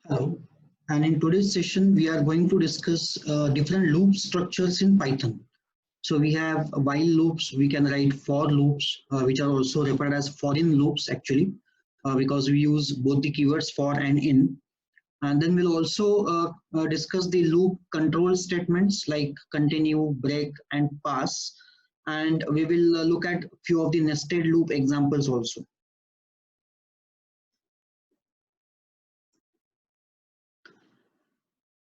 Hello, and in today's session, we are going to discuss different loop structures in Python. So we have while loops, we can write for loops, which are also referred as foreign loops actually, because we use both the keywords for and in. And then we'll also discuss the loop control statements like continue, break, and pass. And we will look at a few of the nested loop examples also.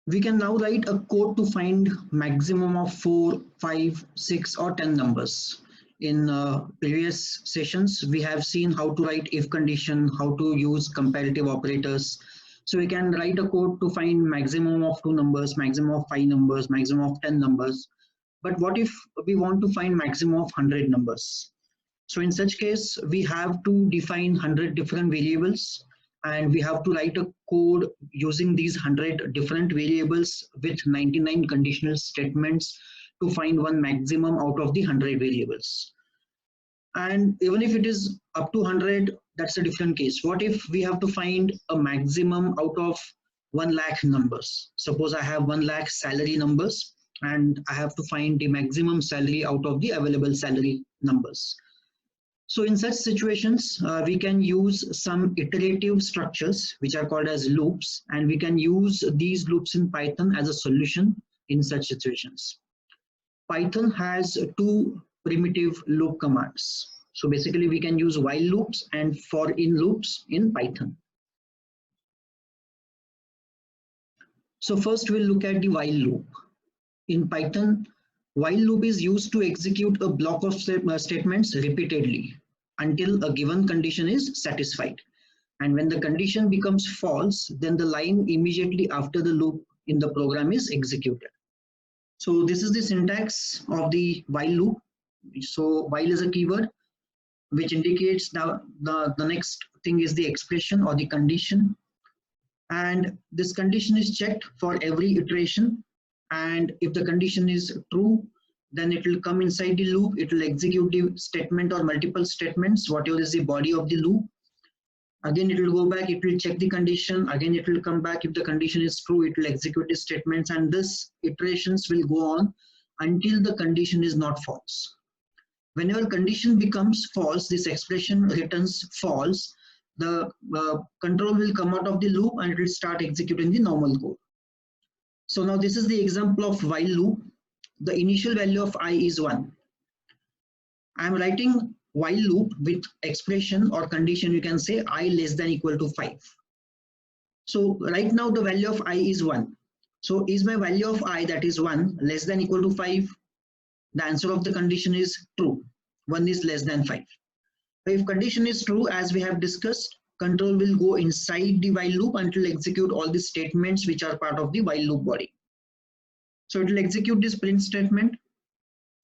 We can now write a code to find maximum of 4, 5, 6 or 10 numbers. In previous sessions, we have seen how to write if condition, how to use comparative operators. So we can write a code to find maximum of 2 numbers, maximum of 5 numbers, maximum of 10 numbers. But what if we want to find maximum of 100 numbers? So in such case, we have to define 100 different variables, and we have to write a code using these 100 different variables with 99 conditional statements to find one maximum out of the 100 variables. And even if it is up to 100, that's a different case. What if we have to find a maximum out of 1 lakh numbers? Suppose I have 1 lakh salary numbers and I have to find the maximum salary out of the available salary numbers. So in such situations, we can use some iterative structures which are called as loops, and we can use these loops in Python as a solution in such situations. Python has 2 primitive loop commands. So basically we can use while loops and for in loops in Python. So first we'll look at the while loop. In Python, while loop is used to execute a block of statements repeatedly until a given condition is satisfied. And when the condition becomes false, then the line immediately after the loop in the program is executed. So this is the syntax of the while loop. So while is a keyword which indicates the next thing is the expression or the condition. And this condition is checked for every iteration. And if the condition is true, then it will come inside the loop, it will execute the statement or multiple statements, whatever is the body of the loop. Again, it will go back, it will check the condition, again it will come back, if the condition is true, it will execute the statements, and this iterations will go on until the condition is not false. Whenever condition becomes false, this expression returns false, the control will come out of the loop and it will start executing the normal code. So now this is the example of while loop. The initial value of I is 1. I am writing while loop with expression or condition, you can say I less than equal to 5. So right now the value of I is 1. So is my value of I, that is 1, less than equal to 5? The answer of the condition is true. 1 is less than 5. If condition is true, as we have discussed, control will go inside the while loop and it will execute all the statements which are part of the while loop body. So it will execute this print statement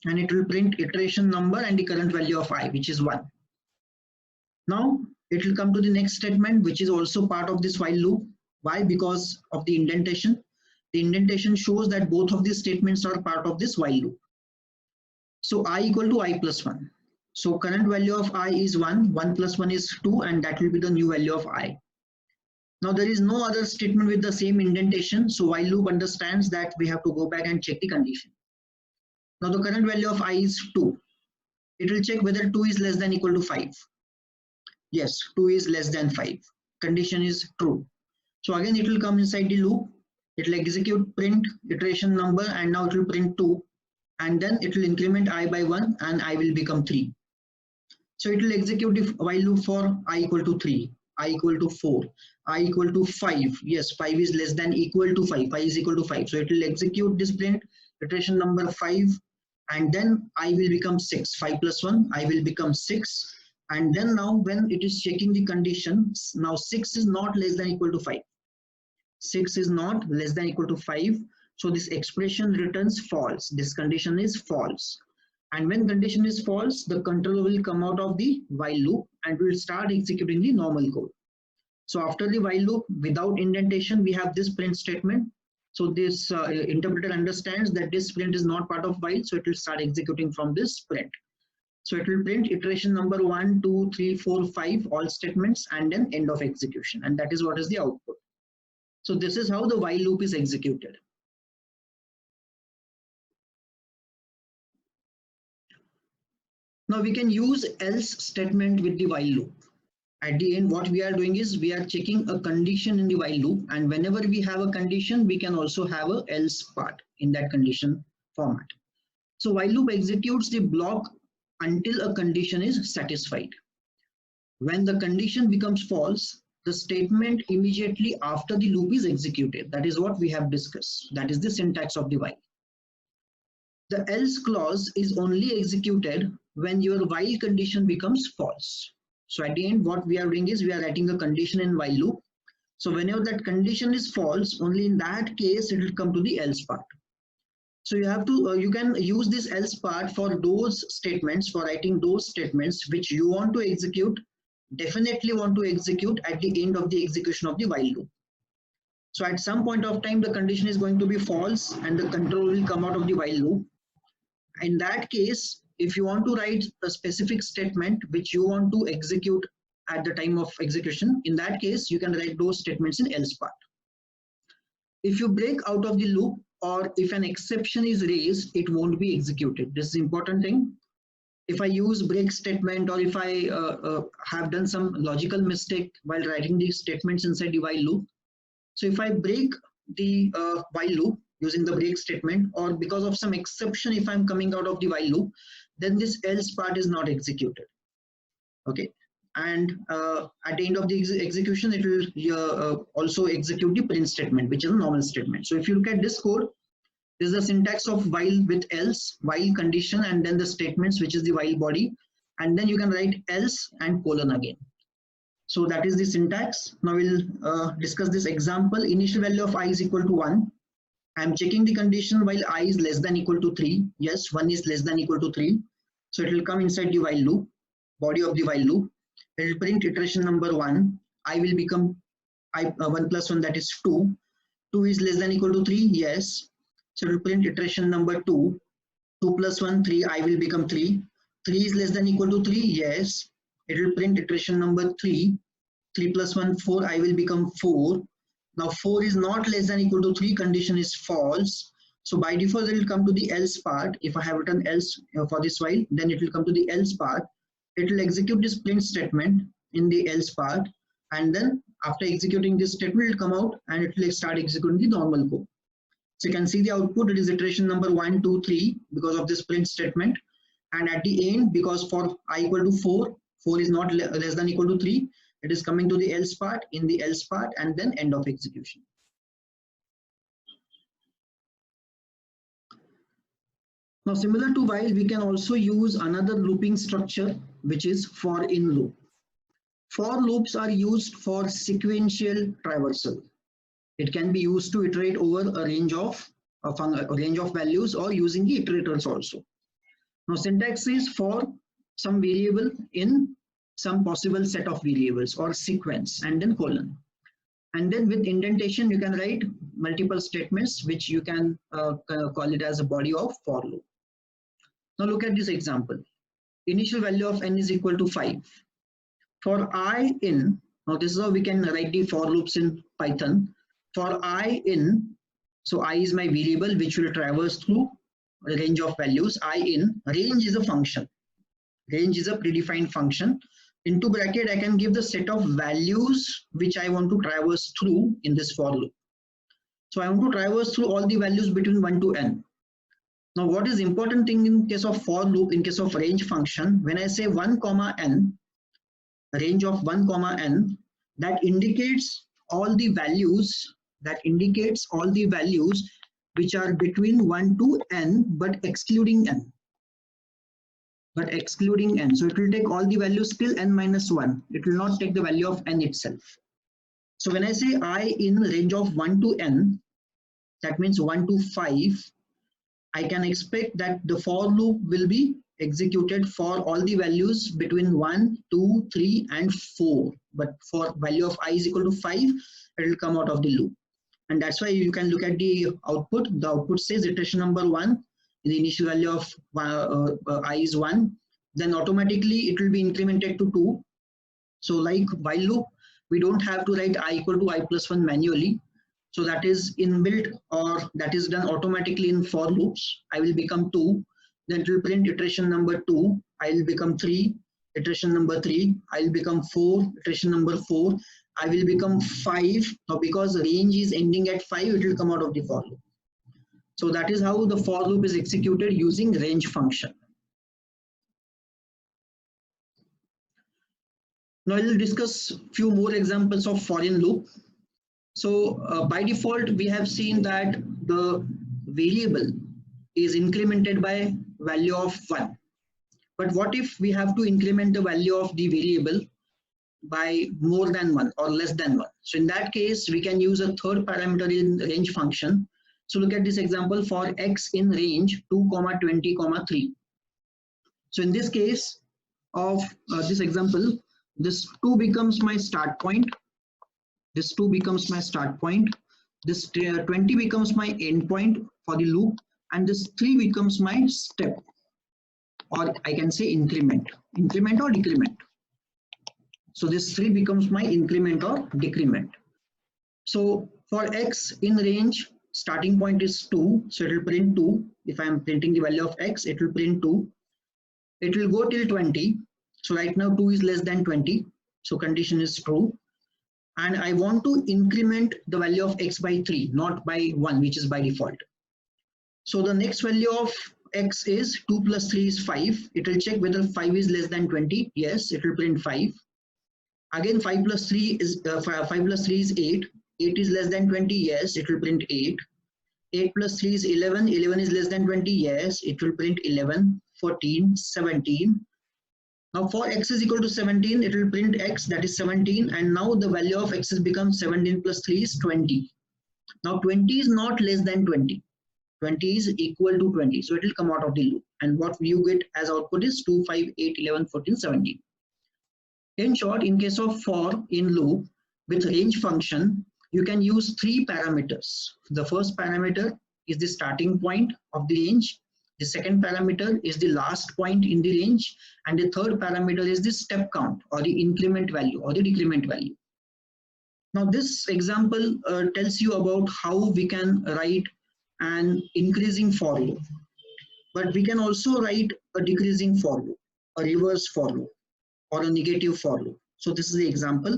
and it will print iteration number and the current value of I, which is 1. Now it will come to the next statement, which is also part of this while loop. Why? Because of the indentation. The indentation shows that both of these statements are part of this while loop. So I equal to I plus 1. So current value of I is 1, 1 plus 1 is 2, and that will be the new value of I. Now there is no other statement with the same indentation, so while loop understands that we have to go back and check the condition. Now the current value of I is 2. It will check whether 2 is less than equal to 5. Yes, 2 is less than 5. Condition is true. So again it will come inside the loop. It will execute print iteration number and now it will print 2. And then it will increment I by 1 and I will become 3. So it will execute the while loop for I equal to 3. I equal to 4, I equal to 5. Yes, 5 is less than equal to 5. 5 is equal to 5. So it will execute this print iteration number 5 and then I will become 6. 5 plus 1, I will become 6. And then now when it is checking the condition, now 6 is not less than equal to 5. 6 is not less than equal to 5. So this expression returns false. This condition is false. And when condition is false, the controller will come out of the while loop and will start executing the normal code. So after the while loop, without indentation, we have this print statement. So this interpreter understands that this print is not part of while, so it will start executing from this print. So it will print iteration number 1, 2, 3, 4, 5, all statements, and then end of execution. And that is what is the output. So this is how the while loop is executed. Now we can use else statement with the while loop. At the end, what we are doing is we are checking a condition in the while loop, and whenever we have a condition, we can also have a else part in that condition format. So while loop executes the block until a condition is satisfied. When the condition becomes false, the statement immediately after the loop is executed. That is what we have discussed. That is the syntax of the while. The else clause is only executed when your while condition becomes false. So at the end, what we are doing is we are writing a condition in while loop. So whenever that condition is false, only in that case it will come to the else part. So you have to you can use this else part for those statements, for writing those statements which you want to execute, definitely want to execute at the end of the execution of the while loop. So at some point of time, the condition is going to be false and the control will come out of the while loop. In that case, if you want to write a specific statement which you want to execute at the time of execution, in that case, you can write those statements in else part. If you break out of the loop or if an exception is raised, it won't be executed. This is the important thing. If I use break statement or if I have done some logical mistake while writing these statements inside the while loop, so if I break the while loop using the break statement, or because of some exception, if I'm coming out of the while loop, then this else part is not executed. Okay, and at the end of the execution, it will also execute the print statement, which is a normal statement. So if you look at this code, this is the syntax of while with else, while condition, and then the statements, which is the while body, and then you can write else and colon again. So that is the syntax. Now we'll discuss this example. Initial value of I is equal to 1. I'm checking the condition while I is less than equal to 3. Yes, 1 is less than equal to 3. So it will come inside the while loop, body of the while loop. It will print iteration number 1. I will become 1 plus 1, that is 2. 2 is less than equal to 3. Yes. So it will print iteration number 2. 2 plus 1, 3. I will become 3. 3 is less than equal to 3. Yes. It will print iteration number 3. 3 plus 1, 4. I will become 4. Now 4 is not less than equal to 3. Condition is false. So by default, it will come to the else part. If I have written else for this while, then it will come to the else part. It will execute this print statement in the else part. And then after executing this statement, it will come out and it will start executing the normal code. So you can see the output. It is iteration number 1, 2, 3 because of this print statement. And at the end, because for I equal to 4, 4 is not less than equal to 3. It is coming to the else part, in the else part, and then end of execution. Now, similar to while, we can also use another looping structure, which is for in loop. For loops are used for sequential traversal. It can be used to iterate over a range of values or using the iterators also. Now, syntax is for some variable in some possible set of variables or sequence, and then colon. And then with indentation, you can write multiple statements, which you can call it as a body of for loop. Now look at this example. Initial value of n is equal to 5. For I in, now this is how we can write the for loops in Python. For I in, so I is my variable which will traverse through a range of values. I in, range is a function. Range is a predefined function. Into bracket, I can give the set of values which I want to traverse through in this for loop. So I want to traverse through all the values between 1 to n. Now what is important thing in case of for loop, in case of range function, when I say 1 comma n, range of 1 comma n, that indicates all the values, which are between 1 to n, but excluding n. So it will take all the values till n minus 1. It will not take the value of n itself. So when I say I in range of 1 to n, that means 1 to 5, I can expect that the for loop will be executed for all the values between 1, 2, 3, and 4. But for value of I is equal to 5, it will come out of the loop. And that's why you can look at the output. The output says iteration number 1. The initial value of I is 1, then automatically it will be incremented to 2. So like while loop, we don't have to write I equal to I plus 1 manually. So that is inbuilt, or that is done automatically in for loops. I will become 2, then it will print iteration number 2, I will become 3, iteration number 3, I will become 4, iteration number 4, I will become 5. Now because range is ending at 5, it will come out of the for loop. So that is how the for loop is executed using range function. Now I will discuss few more examples of for in loop. So by default, we have seen that the variable is incremented by value of 1. But what if we have to increment the value of the variable by more than 1 or less than 1? So in that case, we can use a third parameter in range function. So look at this example for x in range 2, 20, 3. So in this case of this example, this 2 becomes my start point. This 2 becomes my start point. This 20 becomes my end point for the loop. And this 3 becomes my step. Or I can say increment or decrement. So this 3 becomes my increment or decrement. So for x in range, starting point is 2. So it will print 2. If I am printing the value of x, it will print 2. It will go till 20. So right now 2 is less than 20. So condition is true. And I want to increment the value of x by 3, not by 1, which is by default. So the next value of x is 2 plus 3 is 5. It will check whether 5 is less than 20. Yes, it will print 5. Again 5 plus 3 is 8. 8 is less than 20. Yes, it will print 8. 8 plus 3 is 11. 11 is less than 20. Yes, it will print 11. 14, 17. Now for x is equal to 17, it will print x, that is 17, and now the value of x has become 17 plus 3 is 20. Now 20 is not less than 20. 20 is equal to 20, so it will come out of the loop. And what you get as output is 2, 5, 8, 11, 14, 17. In short, in case of for in loop with range function, you can use 3 parameters. The first parameter is the starting point of the range. The second parameter is the last point in the range, and the third parameter is the step count or the increment value or the decrement value. Now this example tells you about how we can write an increasing for loop, but we can also write a decreasing for loop, a reverse for loop, or a negative for loop. So this is the example.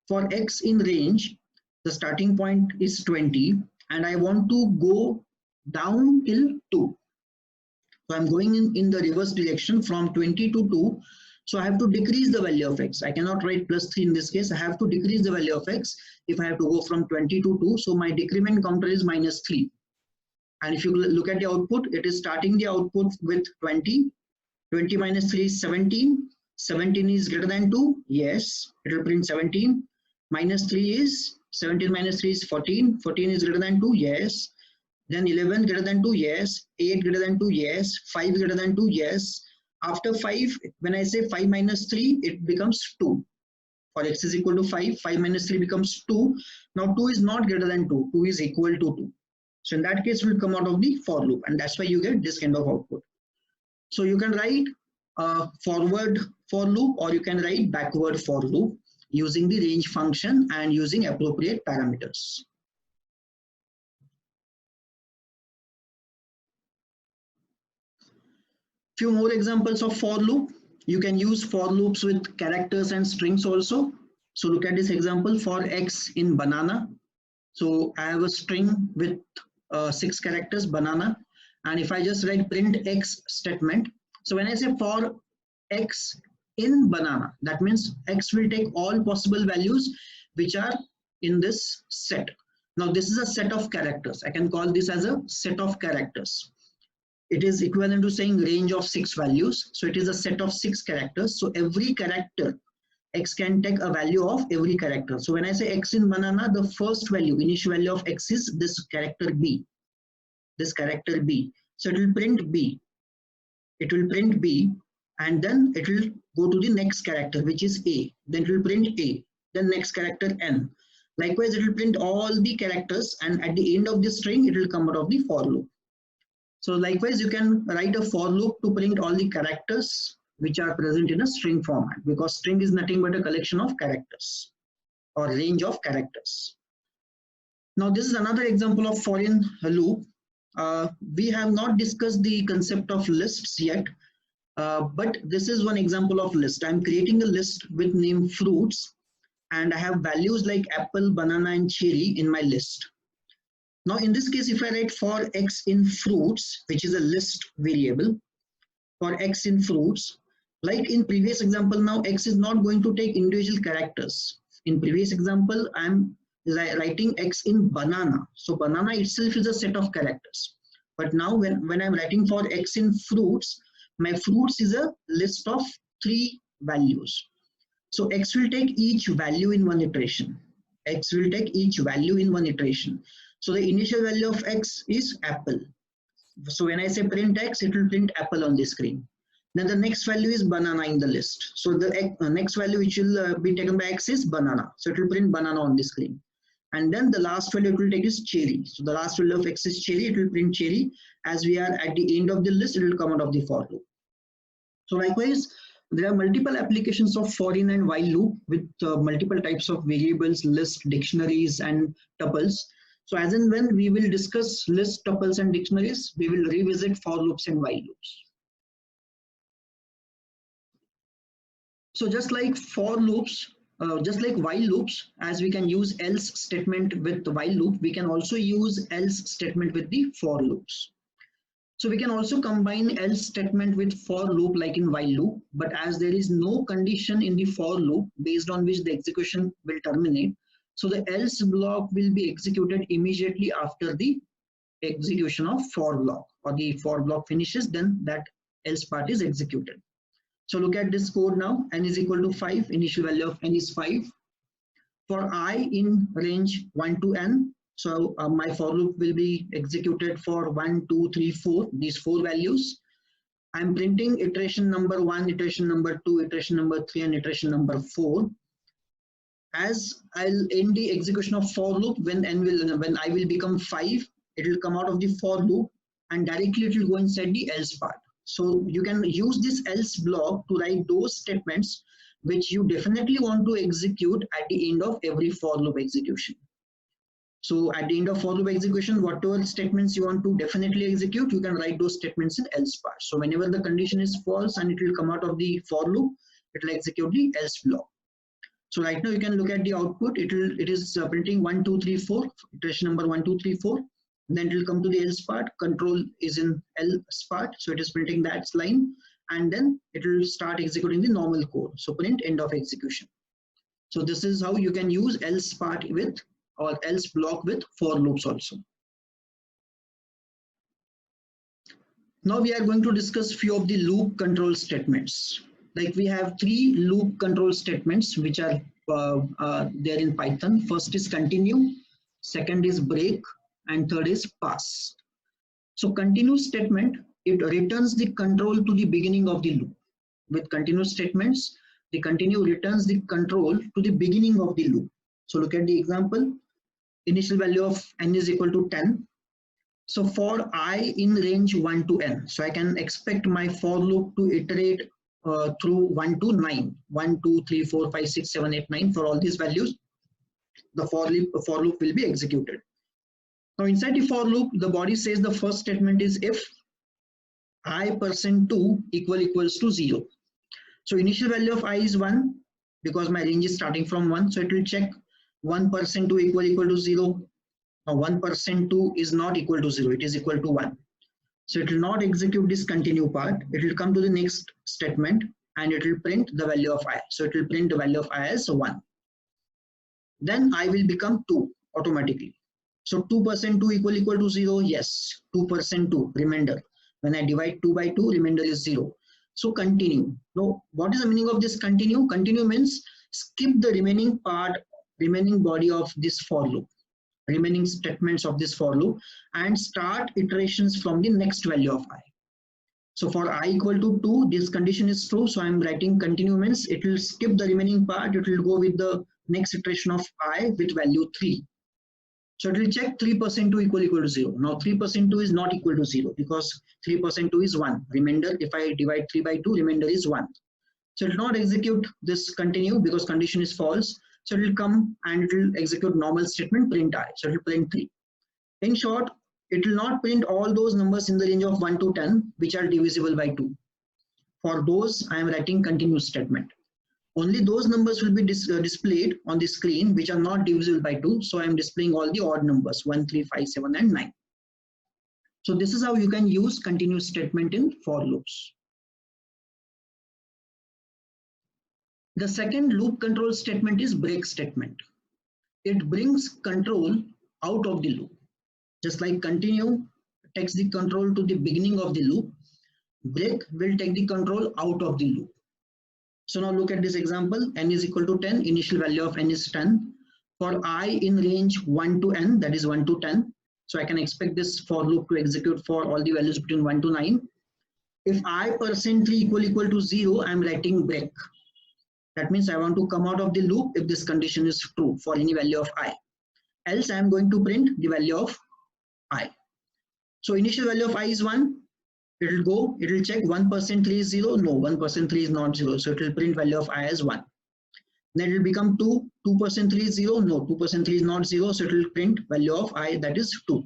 For x in range, the starting point is 20, and I want to go down till 2. So I'm going in the reverse direction from 20 to 2. So I have to decrease the value of x. I cannot write plus 3 in this case. I have to decrease the value of x if I have to go from 20 to 2. So my decrement counter is minus 3. And if you look at the output, it is starting the output with 20. 20 minus 3 is 17. 17 is greater than 2. Yes, it will print 17. Minus 3 is 17 minus 3 is 14. 14 is greater than 2. Yes. Then 11 greater than 2, yes. 8 greater than 2, yes. 5 greater than 2, yes. After 5, when I say 5 minus 3, it becomes 2. For x is equal to 5, 5 minus 3 becomes 2. Now 2 is not greater than 2, 2 is equal to 2. So in that case, it will come out of the for loop, and that's why you get this kind of output. So you can write forward for loop, or you can write backward for loop using the range function and using appropriate parameters. Few more examples of for loop. You can use for loops with characters and strings also. So look at this example for x in banana. So I have a string with 6 characters, banana. And if I just write print x statement, so when I say for x in banana, that means x will take all possible values which are in this set. Now this is a set of characters. I can call this as a set of characters. It is equivalent to saying range of 6 values. So it is a set of 6 characters. So every character, x can take a value of every character. So when I say x in banana, the first value, initial value of x is this character b. This character b. So it will print b. It will print b, and then it will go to the next character, which is a. Then it will print a. Then next character n. Likewise, it will print all the characters, and at the end of the string, it will come out of the for loop. So likewise, you can write a for loop to print all the characters which are present in a string format, because string is nothing but a collection of characters or range of characters. Now this is another example of for in loop. We have not discussed the concept of lists yet, but this is one example of list. I'm creating a list with name fruits, and I have values like apple, banana, and cherry in my list. Now in this case, if I write for x in fruits, which is a list variable, for x in fruits, like in previous example, now x is not going to take individual characters. In previous example, I'm writing x in banana. So banana itself is a set of characters. But now when I'm writing for x in fruits, my fruits is a list of 3 values. So x will take each value in one iteration. X will take each value in one iteration. So the initial value of x is apple. So when I say print x, it will print apple on the screen. Then the next value is banana in the list. So the next value which will be taken by x is banana. So it will print banana on the screen. And then the last value it will take is cherry. So the last value of x is cherry. It will print cherry. As we are at the end of the list, it will come out of the for loop. So likewise, there are multiple applications of for in and while loop with multiple types of variables, lists, dictionaries, and tuples. So as and when we will discuss lists, tuples, and dictionaries, we will revisit for loops and while loops. So just like for loops, just like while loops, as we can use else statement with the while loop, we can also use else statement with the for loops. So we can also combine else statement with for loop like in while loop, but as there is no condition in the for loop based on which the execution will terminate, so the else block will be executed immediately after the execution of for block, or the for block finishes, then that else part is executed. So look at this code now. N is equal to 5. Initial value of n is 5. For I in range 1 to n, so my for loop will be executed for 1, 2, 3, 4, these 4 values. I'm printing iteration number 1, iteration number 2, iteration number 3, and iteration number 4. As I'll end the execution of for loop, when I will become 5, it will come out of the for loop and directly it will go inside the else part. So you can use this else block to write those statements which you definitely want to execute at the end of every for loop execution. So at the end of for loop execution, whatever statements you want to definitely execute, you can write those statements in else part. So whenever the condition is false and it will come out of the for loop, it will execute the else block. So right now you can look at the output. It is printing 1, 2, 3, 4, iteration number 1, 2, 3, 4. Then it will come to the else part. Control is in else part, so it is printing that line, and then it will start executing the normal code. So print end of execution. So this is how you can use else part with, or else block with, for loops also. Now we are going to discuss few of the loop control statements. Like we have 3 loop control statements which are there in Python. First is continue, second is break, and third is pass. So continue statement, it returns the control to the beginning of the loop. With continuous statements, the continue returns the control to the beginning of the loop. So look at the example. Initial value of n is equal to 10. So for I in range 1 to n, so I can expect my for loop to iterate through 1 to 9. 1, 2, 3, 4, 5, 6, 7, 8, 9. For all these values, the for loop will be executed. Now inside the for loop, the body says the first statement is if I%2 equals to 0. So initial value of I is 1 because my range is starting from 1. So it will check 1%2 equal to 0. Now 1%2 is not equal to 0. It is equal to 1. So it will not execute this continue part. It will come to the next statement and it will print the value of I. So it will print the value of I as 1. Then I will become 2 automatically. So 2%2 equal to 0. Yes, 2%2 remainder. When I divide 2 by 2, remainder is 0. So continue. Now, what is the meaning of this continue? Continue means skip the remaining part, remaining body of this for loop, remaining statements of this for loop, and start iterations from the next value of I. So for I equal to 2, this condition is true. So I'm writing continue means it will skip the remaining part. It will go with the next iteration of I with value 3. So it will check 3%2 equal to 0. Now 3%2 is not equal to 0 because 3%2 is 1. Remainder, if I divide 3 by 2, remainder is 1. So it will not execute this continue because condition is false. So it will come and it will execute normal statement print I. So it will print 3. In short, it will not print all those numbers in the range of 1 to 10 which are divisible by 2. For those, I am writing continuous statement. Only those numbers will be displayed on the screen which are not divisible by 2. So I am displaying all the odd numbers 1, 3, 5, 7 and 9. So this is how you can use continuous statement in for loops. The second loop control statement is break statement. It brings control out of the loop. Just like continue takes the control to the beginning of the loop, break will take the control out of the loop. So now look at this example. N is equal to 10. Initial value of n is 10. For I in range 1 to n, that is 1 to 10. So I can expect this for loop to execute for all the values between 1 to 9. If I %3 equal to 0, I am writing break. That means I want to come out of the loop if this condition is true for any value of I. Else I am going to print the value of I. So initial value of I is 1. It will go, it will check 1% 3 is 0. No, 1% 3 is not 0. So it will print value of I as 1. Then it will become 2. 2% 3 is 0. No, 2% 3 is not 0. So it will print value of I, that is 2.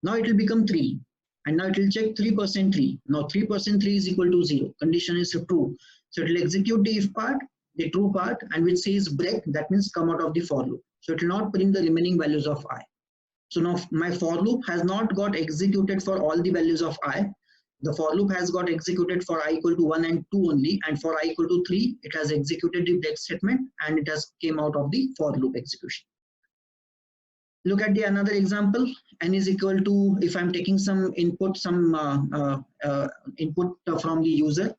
Now it will become 3. And now it will check 3% 3. Now 3% 3 is equal to 0. Condition is true. So it will execute the if part, the true part, and which says break, that means come out of the for loop. So it will not print the remaining values of I. So now my for loop has not got executed for all the values of I. The for loop has got executed for I equal to 1 and 2 only, and for I equal to 3, it has executed the break statement and it has came out of the for loop execution. Look at the another example. N is equal to, if I'm taking some input, input from the user.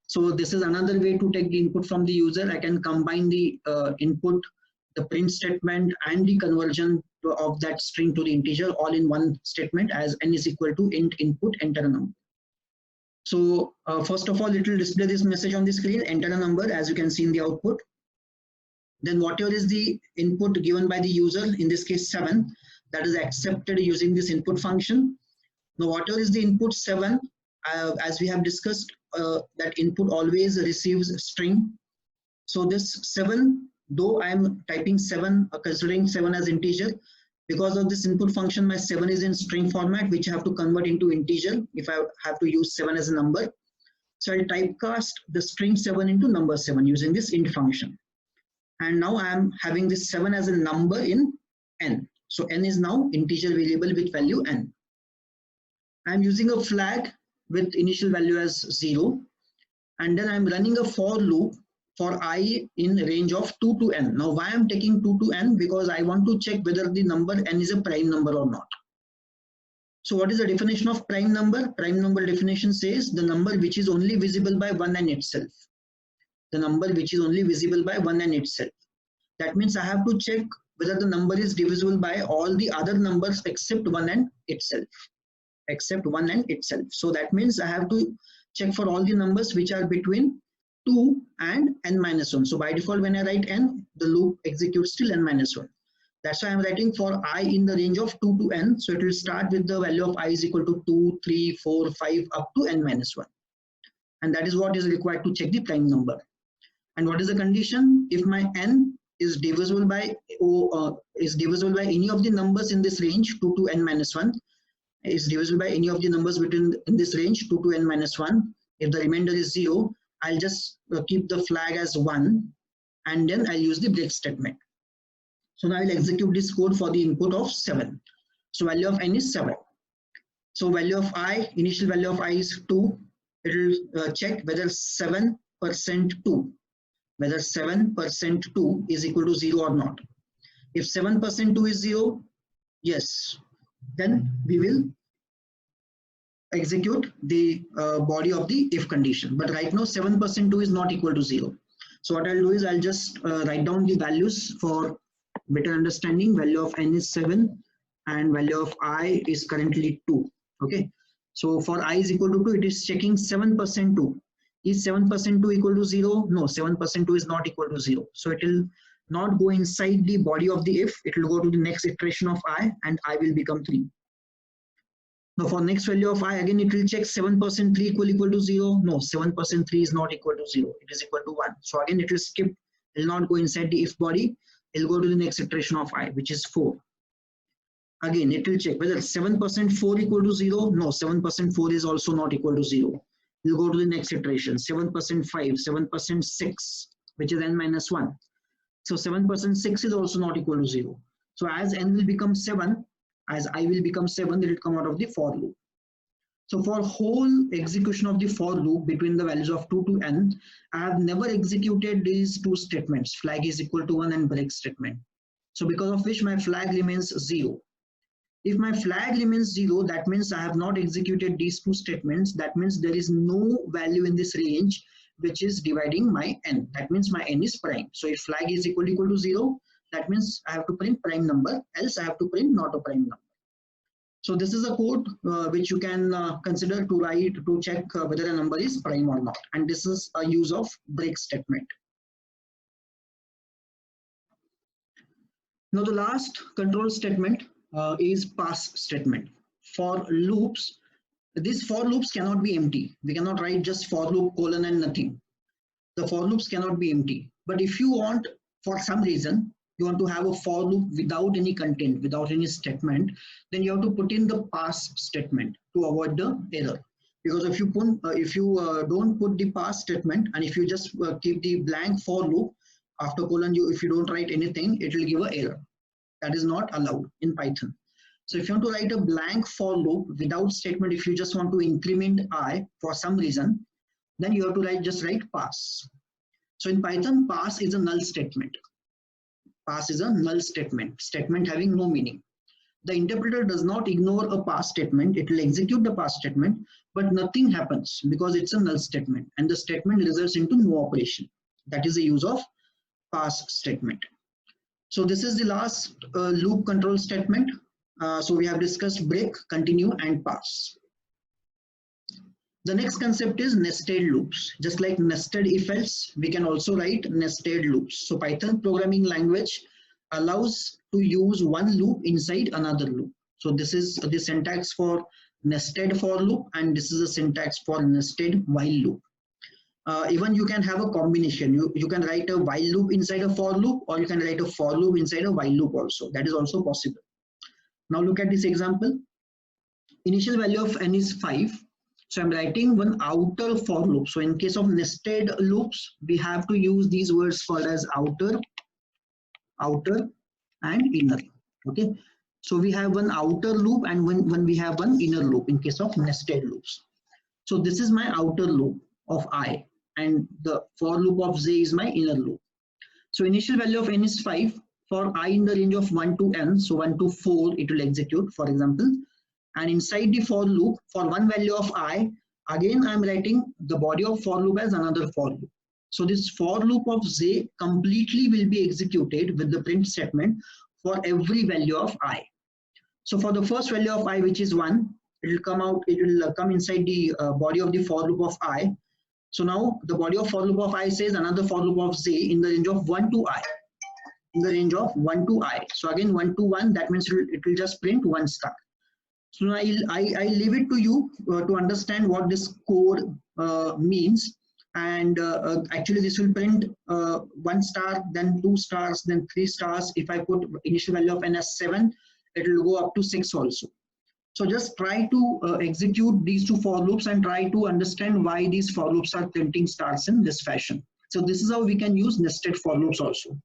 So this is another way to take the input from the user. I can combine the input, the print statement and the conversion of that string to the integer all in one statement as n is equal to int input, enter a number. So first of all, it will display this message on the screen, enter a number, as you can see in the output. Then whatever is the input given by the user, in this case 7, that is accepted using this input function. Now whatever is the input 7, as we have discussed, that input always receives string. So this 7, though I am typing 7, considering 7 as integer, because of this input function, my 7 is in string format, which I have to convert into integer if I have to use 7 as a number. So I'll typecast the string 7 into number 7 using this int function. And now I am having this 7 as a number in n. So n is now integer variable with value n. I am using a flag with initial value as 0. And then I am running a for loop for I in range of 2 to n. Now why I am taking 2 to n? Because I want to check whether the number n is a prime number or not. So what is the definition of prime number? Prime number definition says the number which is only visible by 1 n itself. The number which is only visible by 1 n itself. That means I have to check whether the number is divisible by all the other numbers except 1 n itself. Except 1 n itself. So that means I have to check for all the numbers which are between 2 and n minus 1. So by default, when I write n, the loop executes till n minus 1. That's why I'm writing for I in the range of 2 to n. So it will start with the value of I is equal to 2, 3, 4, 5 up to n minus 1. And that is what is required to check the prime number. And what is the condition? If my n is divisible by any of the numbers in this range 2 to n minus 1, is divisible by any of the numbers in this range 2 to n minus 1. If the remainder is 0, I'll just keep the flag as 1 and then I'll use the break statement. So now I'll execute this code for the input of 7. So value of n is 7. So value of I, initial value of I is 2. It will check whether 7% 2, whether 7% 2 is equal to 0 or not. If 7% 2 is 0, yes, then we will execute the body of the if condition. But right now 7% 2 is not equal to 0. So what I'll do is I'll just write down the values for better understanding. Value of n is 7 and value of I is currently 2. Okay. So for I is equal to 2, it is checking 7% 2. Is 7% 2 equal to 0? No, 7% 2 is not equal to 0. So it will not go inside the body of the if. It will go to the next iteration of I and I will become 3. Now for next value of I, again it will check 7% 3 equal to 0. No, 7% 3 is not equal to 0. It is equal to 1. So again it will skip, it will not go inside the if body. It'll go to the next iteration of I, which is 4. Again, it will check whether 7% 4 equal to 0. No, 7% 4 is also not equal to 0. We'll go to the next iteration, 7% 5, 7% 6, which is n minus 1. So 7% 6 is also not equal to 0. So as n will become 7, as I will become 7, it will come out of the for loop. So for whole execution of the for loop between the values of 2 to n, I have never executed these two statements, flag is equal to 1 and break statement. So because of which my flag remains 0. If my flag remains 0, that means I have not executed these two statements. That means there is no value in this range which is dividing my n. That means my n is prime. So if flag is equal to 0, that means I have to print prime number, else I have to print not a prime number. So this is a code which you can consider to write to check whether a number is prime or not. And this is a use of break statement. Now the last control statement is pass statement. For loops, these for loops cannot be empty. We cannot write just for loop colon and nothing. The for loops cannot be empty. But if you want, for some reason, you want to have a for loop without any content, without any statement, then you have to put in the pass statement to avoid the error. Because if you don't put the pass statement, and if you just keep the blank for loop after colon, if you don't write anything, it will give an error. That is not allowed in Python. So if you want to write a blank for loop without statement, if you just want to increment I for some reason, then you have to just write pass. So in Python, pass is a null statement. Pass is a null statement having no meaning. The interpreter does not ignore a pass statement. It will execute the pass statement, but nothing happens because it's a null statement, and the statement results into no operation. That is the use of pass statement. So this is the last loop control statement. So we have discussed break, continue, and pass. The next concept is nested loops. Just like nested if else, we can also write nested loops. So Python programming language allows to use one loop inside another loop. So this is the syntax for nested for loop, and this is the syntax for nested while loop. Even you can have a combination. You can write a while loop inside a for loop, or you can write a for loop inside a while loop also. That is also possible. Now look at this example. Initial value of n is 5. So I'm writing one outer for loop. So in case of nested loops, we have to use these words for as outer, and inner. Okay. So we have one outer loop and when we have one inner loop in case of nested loops. So this is my outer loop of I, and the for loop of j is my inner loop. So initial value of n is 5. For I in the range of 1 to n, so 1 to 4 it will execute, for example. And inside the for loop, for one value of I, again I am writing the body of for loop as another for loop. So this for loop of j completely will be executed with the print statement for every value of I. So for the first value of I, which is 1, it will come inside the body of the for loop of I. So now the body of for loop of I says another for loop of j in the range of 1 to I. In the range of 1 to I. So again 1 to 1, that means it will just print 1 star. So now I leave it to you to understand what this code means. And actually this will print 1 star, then 2 stars, then 3 stars. If I put initial value of n as 7, it will go up to 6 also. So just try to execute these two for loops and try to understand why these for loops are printing stars in this fashion. So this is how we can use nested for loops also.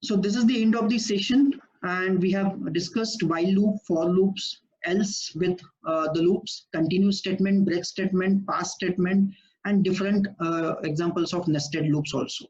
So this is the end of the session, and we have discussed while loop, for loops, else with the loops, continue statement, break statement, pass statement, and different examples of nested loops also.